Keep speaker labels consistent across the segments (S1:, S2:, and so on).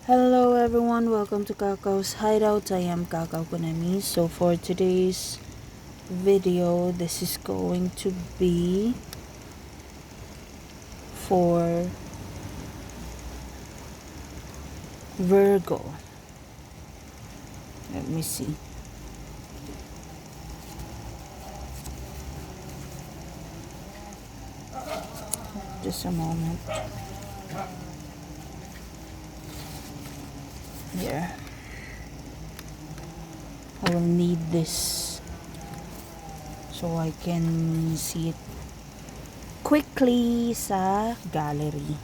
S1: Hello everyone, welcome to Kakao's Hideout. I am Kakao Konami. So for today's video, this is going to be for Virgo. Let me see. Just a moment. Here. I will need this so I can see it quickly sa gallery.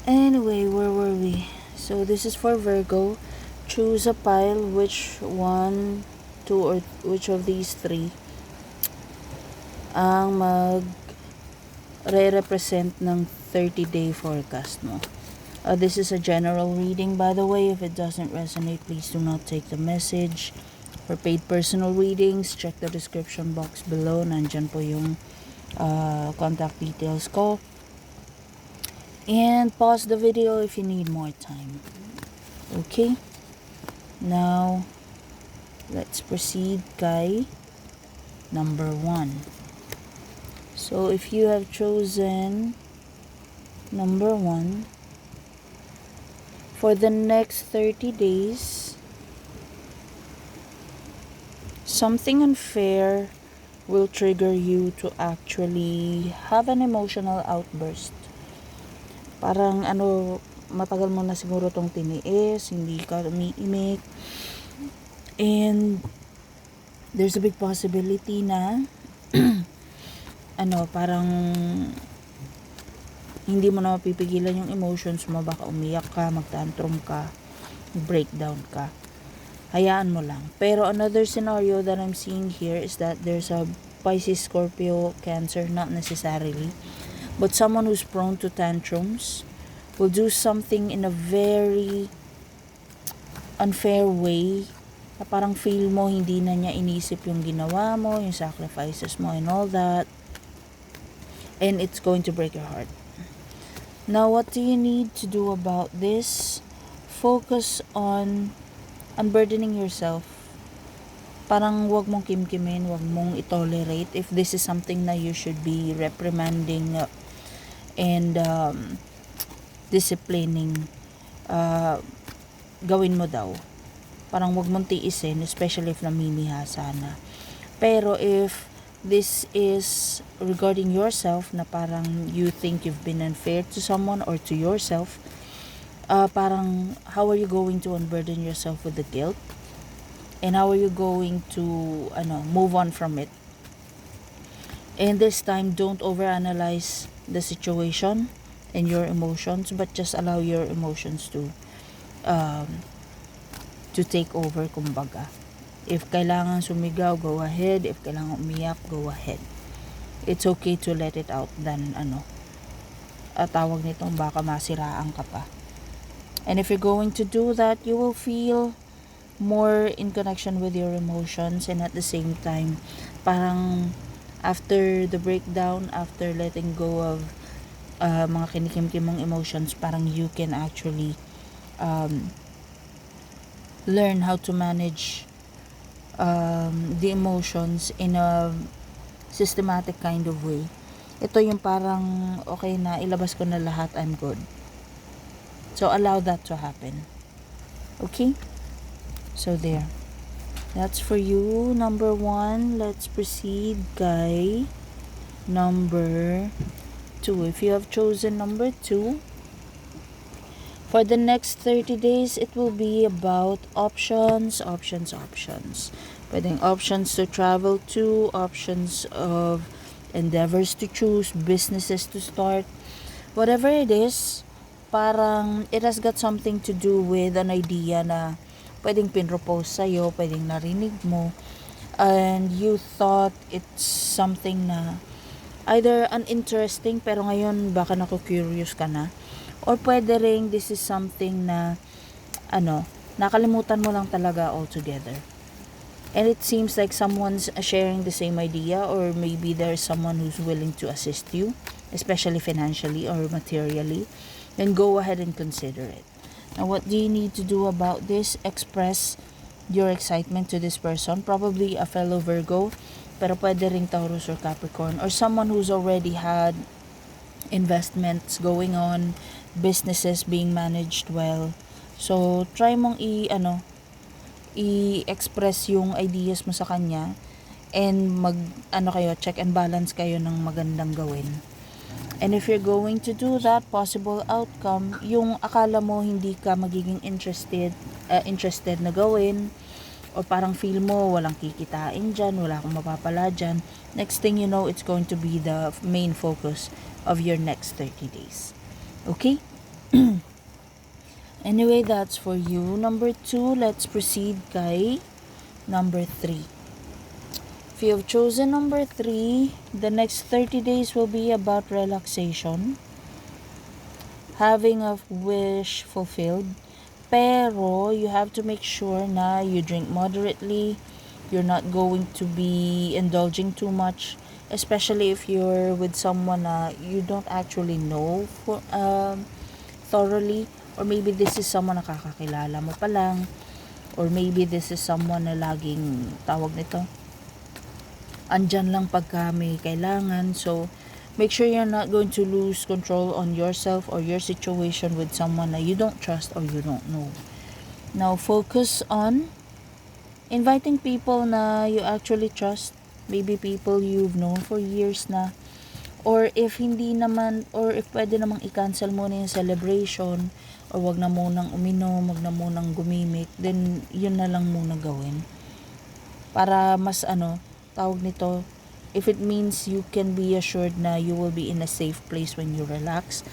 S1: Anyway, where were we? So this is for Virgo. Choose a pile, which one, two, or which of these three ang re-represent ng 30-day forecast mo. This is a general reading, by the way. If it doesn't resonate, please do not take the message. For paid personal readings, check the description box below. Nandyan po yung contact details ko. And pause the video if you need more time. Okay? Now, let's proceed kay number 1. So, if you have chosen number 1, for the next 30 days, something unfair will trigger you to actually have an emotional outburst. Parang matagal mo na siguro tong tiniis, hindi ka umiimik, and there's a big possibility na parang hindi mo na mapipigilan yung emotions mo. Baka umiyak ka, magtantrum ka, breakdown ka. Hayaan mo lang. Pero another scenario that I'm seeing here is that there's a Pisces, Scorpio, Cancer, not necessarily, but someone who's prone to tantrums will do something in a very unfair way. Na parang feel mo hindi na niya inisip yung ginawa mo, yung sacrifices mo and all that. And it's going to break your heart. Now, what do you need to do about this? Focus on unburdening yourself. Parang wag mong kimkimin, wag mong itolerate. If this is something na you should be reprimanding and disciplining, gawin mo daw. Parang wag mong tiisin, especially if namimihasa na. Pero if this is regarding yourself, na parang you think you've been unfair to someone or to yourself, parang how are you going to unburden yourself with the guilt? And how are you going to move on from it? And this time, don't overanalyze the situation and your emotions, but just allow your emotions to take over, kumbaga. If kailangan sumigaw, go ahead. If kailangan umiyak, go ahead. It's okay to let it out than tawag nitong baka masiraan ka pa. And if you're going to do that, you will feel more in connection with your emotions, and at the same time, parang after the breakdown, after letting go of mga kinikimkim mong emotions, parang you can actually learn how to manage the emotions in a systematic kind of way. Ito yung parang okay na, ilabas ko na lahat, I'm good. So allow that to happen. Okay? So there. That's for you, number 1. Let's proceed kay number 2. If you have chosen number 2, for the next 30 days, it will be about options. Pwedeng options to travel to, options of endeavors to choose, businesses to start. Whatever it is, parang it has got something to do with an idea na pwedeng pinropose sa'yo, pwedeng narinig mo, and you thought it's something na either uninteresting, pero ngayon baka naku-curious ka na, or pwede ring this is something na nakalimutan mo lang talaga altogether. And it seems like someone's sharing the same idea, or maybe there's someone who's willing to assist you, especially financially or materially. Then go ahead and consider it. Now, what do you need to do about this? Express your excitement to this person, probably a fellow Virgo, pero pwede ring Taurus or Capricorn, or someone who's already had investments going on, businesses being managed well. So, try mong i-express yung ideas mo sa kanya, and check and balance kayo ng magandang gawin. And if you're going to do that, possible outcome, yung akala mo hindi ka magiging interested na gawin, or parang feel mo walang kikitain dyan, wala akong mapapala dyan, next thing you know, it's going to be the main focus of your next 30 days. Okay? Anyway, that's for you. Number 2, let's proceed kay number 3. If you have chosen number 3, the next 30 days will be about relaxation, having a wish fulfilled. Pero, you have to make sure na you drink moderately. You're not going to be indulging too much, especially if you're with someone na you don't actually know thoroughly. Or maybe this is someone na kakakilala mo pa lang. Or maybe this is someone na laging, andyan lang pagka may kailangan. So, make sure you're not going to lose control on yourself or your situation with someone na you don't trust or you don't know. Now, focus on inviting people na you actually trust. Maybe people you've known for years na. Or if hindi naman, or if pwede namang i-cancel muna yung celebration, or wag na munang uminom, wag na munang gumimik, then yun na lang muna gawin. Para mas if it means you can be assured na you will be in a safe place when you relax.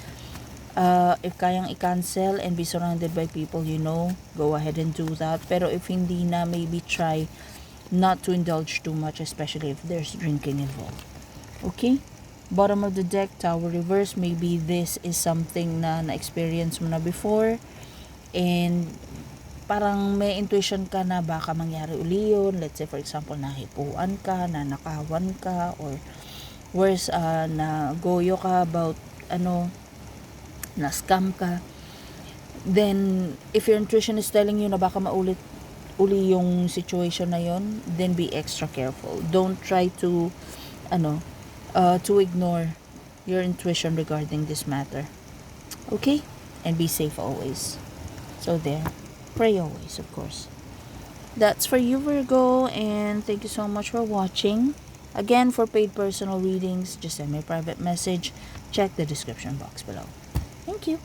S1: If kayang i-cancel and be surrounded by people you know, go ahead and do that. Pero if hindi na, maybe try not to indulge too much, especially if there's drinking involved. Okay? Bottom of the deck, Tower reverse. Maybe this is something na na-experience mo na before, and parang may intuition ka na baka mangyari uli yun. Let's say for example, nahipuan ka, nanakawan ka, or worse, na goyo ka about na scam ka. Then if your intuition is telling you na baka maulit uli yung situation na yun, then be extra careful. Don't try to ignore your intuition regarding this matter. Okay? And be safe always. So there. Pray always, of course. That's for you, Virgo, and thank you so much for watching. Again, for paid personal readings, just send me a private message. Check the description box below. Thank you.